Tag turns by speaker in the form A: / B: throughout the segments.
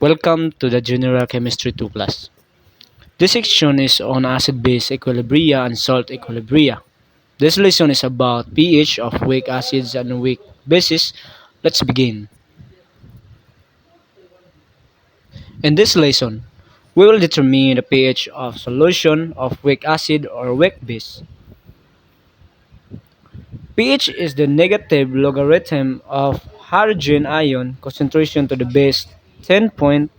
A: Welcome to the General Chemistry 2 Plus. This section is on acid-base equilibria and salt equilibria. This lesson is about pH of weak acids and weak bases. Let's begin. In this lesson, we will determine the pH of solution of weak acid or weak base. pH is the negative logarithm of hydrogen ion concentration to the base 10 point.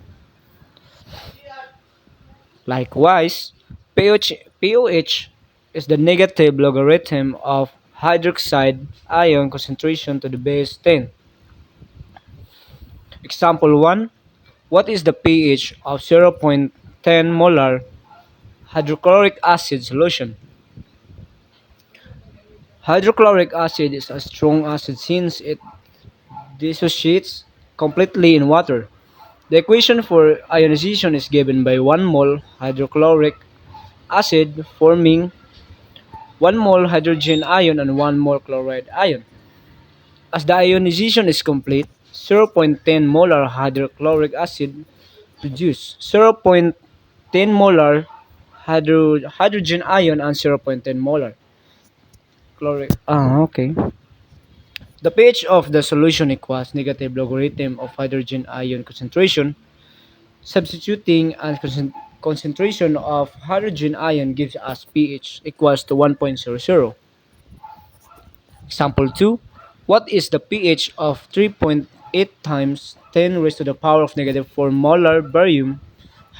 A: Likewise, pOH is the negative logarithm of hydroxide ion concentration to the base 10. Example 1. What is the pH of 0.10 molar hydrochloric acid solution? Hydrochloric acid is a strong acid since it dissociates completely in water. The equation for ionization is given by 1 mole hydrochloric acid forming 1 mole hydrogen ion and 1 mole chloride ion. As the ionization is complete, 0.10 molar hydrochloric acid produces 0.10 molar hydrogen ion and 0.10 molar chloride. Okay. The pH of the solution equals negative logarithm of hydrogen ion concentration. Substituting and concentration of hydrogen ion gives us pH equals to 1.00. Example 2. What is the pH of 3.8 times 10 raised to the power of negative 4 molar barium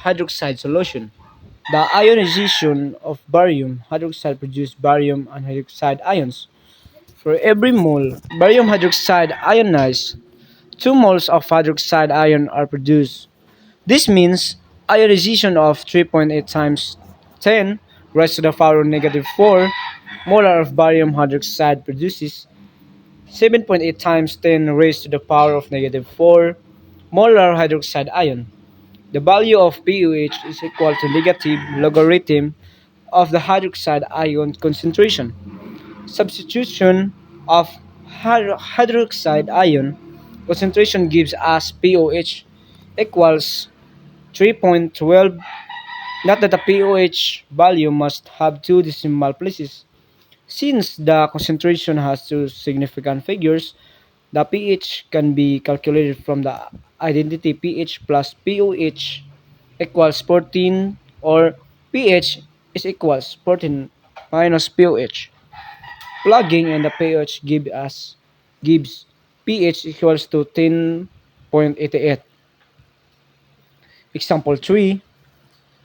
A: hydroxide solution? The ionization of barium hydroxide produces barium and hydroxide ions. For every mole barium hydroxide ionized, 2 moles of hydroxide ion are produced. This means ionization of 3.8 times 10 raised to the power of negative 4 molar of barium hydroxide produces 7.8 times 10 raised to the power of negative 4 molar hydroxide ion. The value of pOH is equal to negative logarithm of the hydroxide ion concentration. Substitution of hydroxide ion concentration gives us pOH equals 3.12. Note that the pOH value must have two decimal places. Since the concentration has two significant figures, the pH can be calculated from the identity pH plus pOH equals 14, or pH is equals 14 minus pOH. Plugging in the pH gives pH equals to 10.88. Example 3.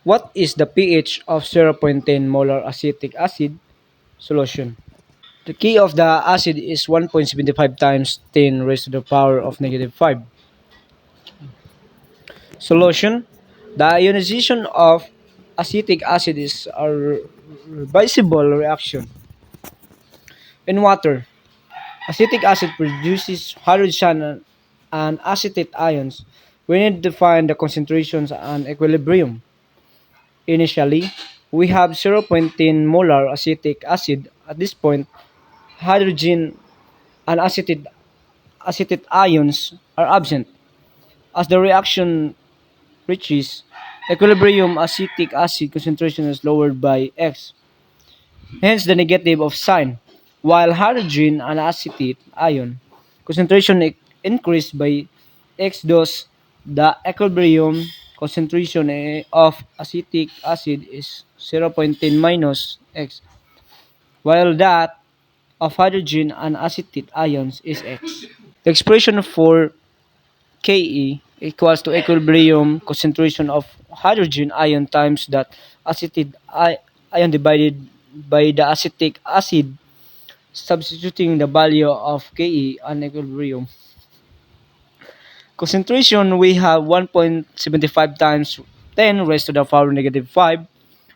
A: What is the pH of 0.10 molar acetic acid solution? The key of the acid is 1.75 times 10 raised to the power of negative 5. Solution. The ionization of acetic acid is a reversible reaction. In water, acetic acid produces hydrogen and acetate ions. We need to find the concentrations and equilibrium. Initially, we have 0.10 molar acetic acid. At this point, hydrogen and acetate ions are absent. As the reaction reaches equilibrium, acetic acid concentration is lowered by X, hence the negative of sign, while hydrogen and acetate ion concentration increased by X dose. The equilibrium concentration of acetic acid is 0.10 minus X, while that of hydrogen and acetate ions is X. The expression for Ke equals to equilibrium concentration of hydrogen ion times that acetate ion divided by the acetic acid, substituting the value of Ke and equilibrium concentration. We have 1.75 times 10 raised to the power negative 5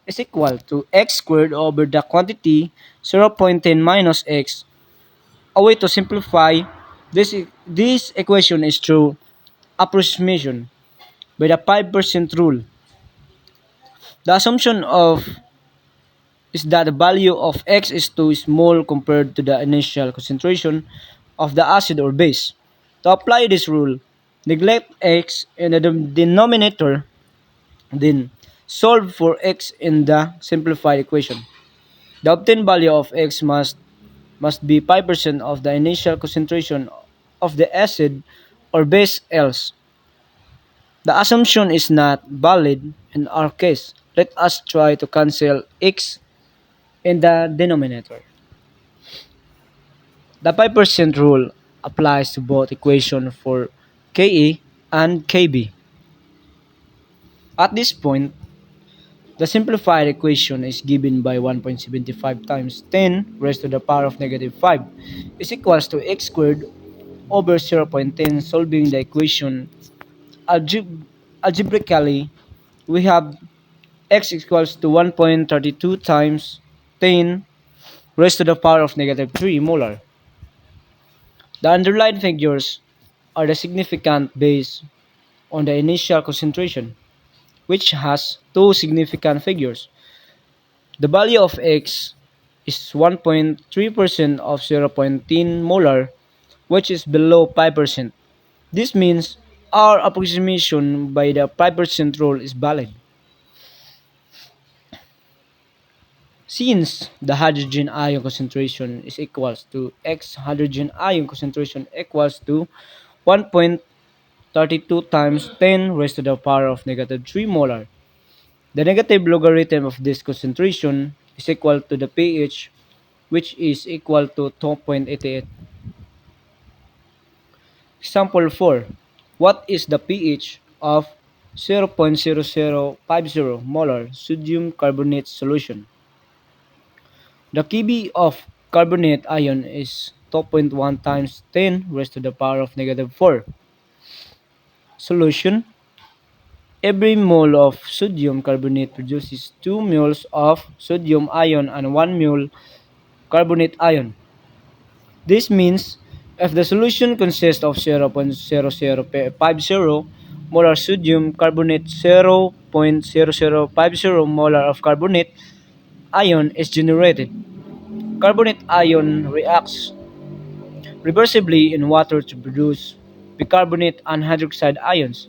A: is equal to x squared over the quantity 0.10 minus x. A way to simplify this equation is through approximation by the 5% rule. The assumption of is that the value of x is too small compared to the initial concentration of the acid or base. To apply this rule, Neglect x in the denominator, then solve for x in the simplified equation. The obtained value of x must be 5% of the initial concentration of the acid or base, else the assumption is not valid in our case. Let us try to cancel x in the denominator. The 5% rule applies to both equations for Ke and Kb. At this point, the simplified equation is given by 1.75 times 10 raised to the power of negative 5 is equals to x squared over 0.10. Solving the equation algebraically, we have x equals to 1.32 times 10 raised to the power of negative 3 molar. The underlined figures are the significant based on the initial concentration, which has two significant figures. The value of x is 1.3% of 0.10 molar, which is below 5%. This means our approximation by the 5% rule is valid. Since the hydrogen ion concentration is equals to x hydrogen ion concentration equals to 1.32 times 10 raised to the power of negative 3 molar. The negative logarithm of this concentration is equal to the pH, which is equal to 2.88. Example 4. What is the pH of 0.0050 molar sodium carbonate solution? The Kb of carbonate ion is 2.1 times 10 raised to the power of negative 4. Solution. Every mole of sodium carbonate produces 2 moles of sodium ion and 1 mole carbonate ion. This means if the solution consists of 0.0050 molar sodium carbonate, 0.0050 molar of carbonate ion is generated. Carbonate ion reacts reversibly in water to produce bicarbonate and hydroxide ions.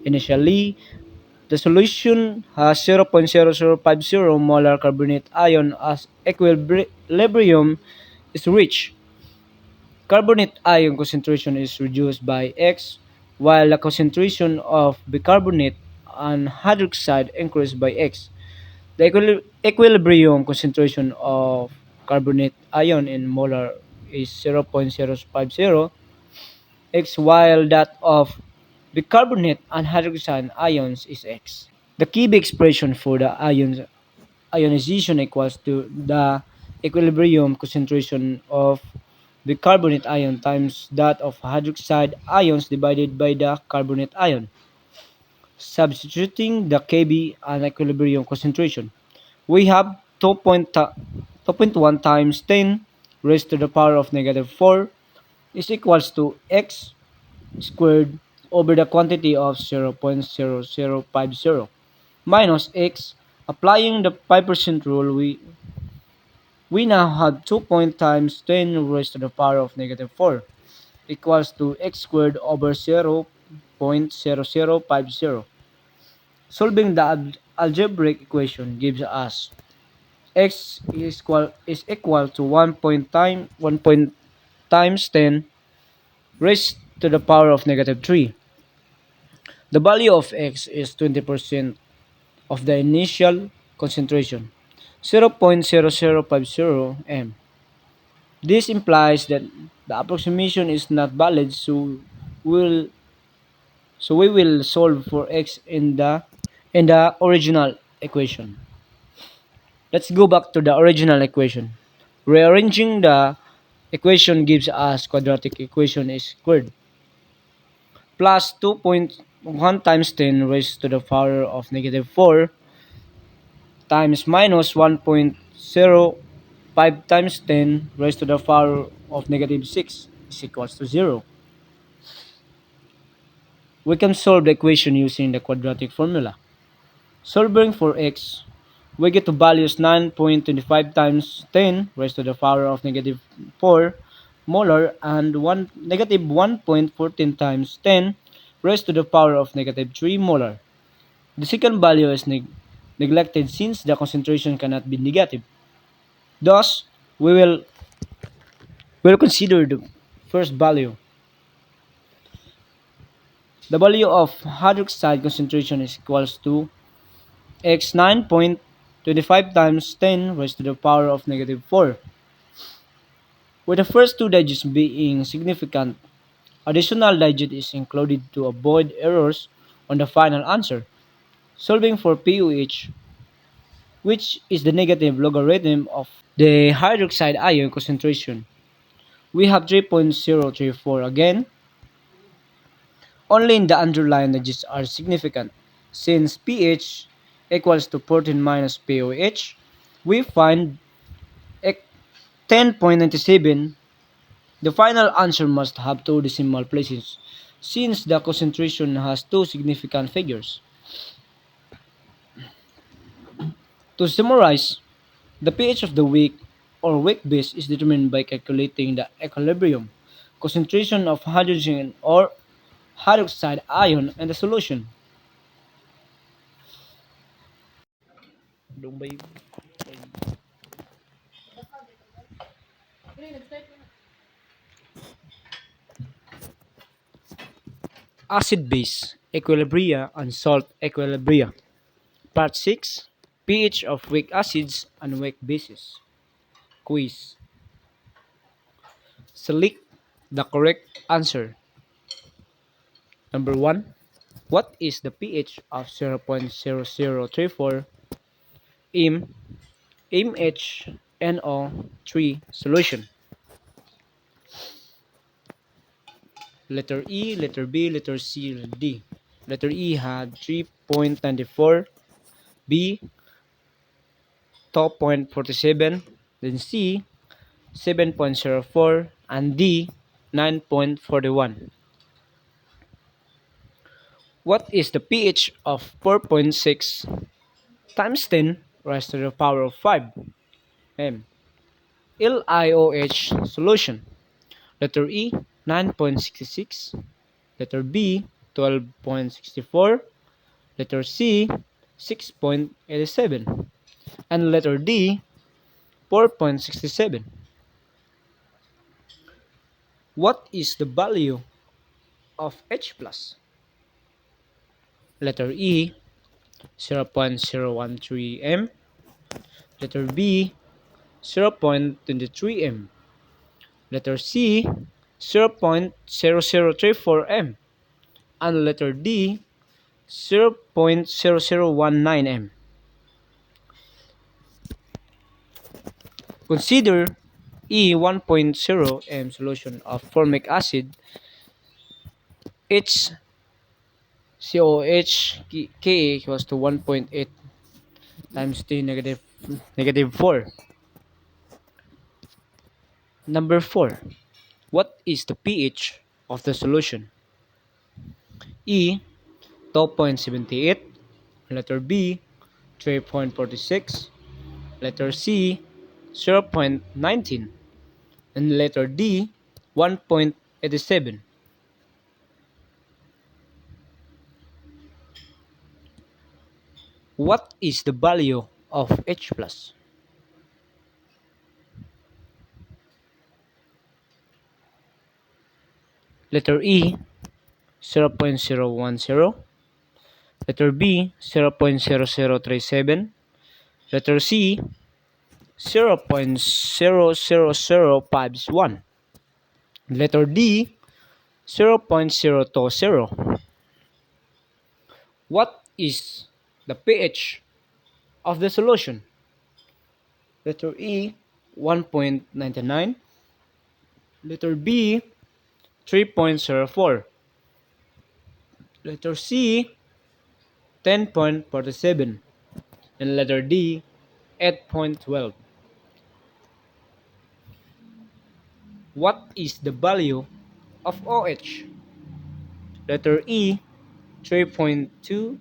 A: Initially, the solution has 0.0050 molar carbonate ion as equilibrium is reached. Carbonate ion concentration is reduced by X, while the concentration of bicarbonate and hydroxide increased by X. The equilibrium concentration of carbonate ion in molar is 0.050 X, while that of bicarbonate and hydroxide ions is X. The Kb expression for the ionization equals to the equilibrium concentration of bicarbonate ion times that of hydroxide ions divided by the carbonate ion. Substituting the Kb and equilibrium concentration, we have 2.1 times 10 raised to the power of negative 4 is equals to x squared over the quantity of 0.0050 minus x. Applying the 5% rule, we now have 2 times 10 raised to the power of negative 4 equals to x squared over 0.0050. Solving the algebraic equation gives us x is equal to 1 times 10 raised to the power of negative 3. The value of x is 20% of the initial concentration, 0.0050 m. This implies that the approximation is not valid, we'll, so we will solve for x in the original equation. Let's go back to the original equation. Rearranging the equation gives us quadratic equation is squared plus 2.1 times 10 raised to the power of negative 4 times minus 1.05 times 10 raised to the power of negative 6 is equals to 0. We can solve the equation using the quadratic formula. Solving for x, we get to values 9.25 times 10 raised to the power of negative 4 molar and negative 1.14 times 10 raised to the power of negative 3 molar. The second value is neglected since the concentration cannot be negative. Thus, we will consider the first value. The value of hydroxide concentration is equals to x 9.25 times 10 raised to the power of negative 4. With the first two digits being significant, additional digit is included to avoid errors on the final answer. Solving for POH, which is the negative logarithm of the hydroxide ion concentration, we have 3.034 again. Only in the underlying digits are significant. Since pH equals to 14 minus POH, we find 10.97. The final answer must have two decimal places since the concentration has two significant figures. To summarize, the pH of the weak or weak base is determined by calculating the equilibrium concentration of hydrogen or hydroxide ion in the solution. Acid-base equilibria and salt equilibria. Part 6. pH of weak acids and weak bases. Quiz. Select the correct answer. Number 1. What is the pH of 0.0034 im MHNO3 solution? Letter E, letter B, letter C, letter D. Letter E had 3.94, B 2.47, then C 7.04, and D 9.41. What is the pH of 4.6 times 10 raised to the power of 5 m? LiOH solution. Letter E 9.66, letter B 12.64, letter C 6.87, and letter D 4.67. What is the value of H plus? Letter E 0.013 m, letter B 0.23 m, letter C 0.0034 m, and letter D 0.0019 m. Consider E 1.0 m solution of formic acid HCOH Ka equals to 1.8 times 10 negative 4. Number 4. What is the pH of the solution? E 2.78, letter B 3.46, letter C 0.19, and letter D 1.87. What is the value of H plus? Letter E 0.010, letter B 0.0037, letter C 0.00051, letter D 0.020. What is the pH of the solution? Letter E 1.99, letter B 3.04, letter C 10.47, and letter D 8.12. What is the value of OH? Letter E 3.2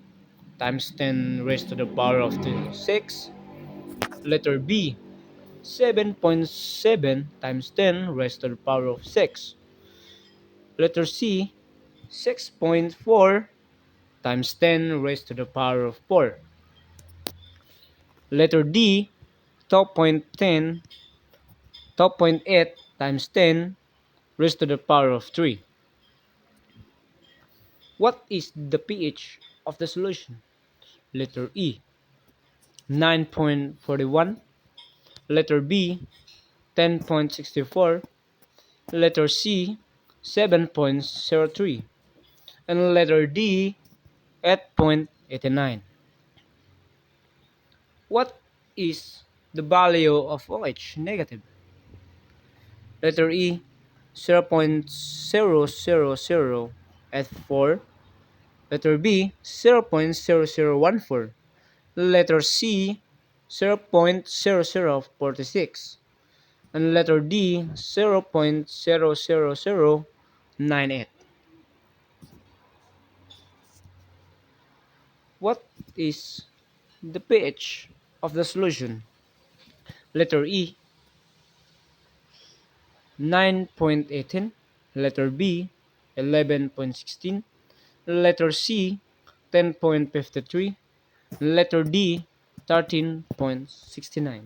A: times 10 raised to the power of 6. Letter B 7.7 times 10 raised to the power of 6. Letter C 6.4 times 10 raised to the power of 4. Letter D, 12.10, 12.8 times 10 raised to the power of 3. What is the pH of the solution? Letter E, 9.41. Letter B, 10.64. Letter C, 7.03. And letter D, 8.89. What is the value of OH negative? Letter E, 0.00084. Letter B, 0.0014. Letter C, 0.0046. And letter D, 0.00098. What is the pH of the solution? Letter E, 9.18. Letter B, 11.16. Letter C, 10.53. Letter D, 13.69.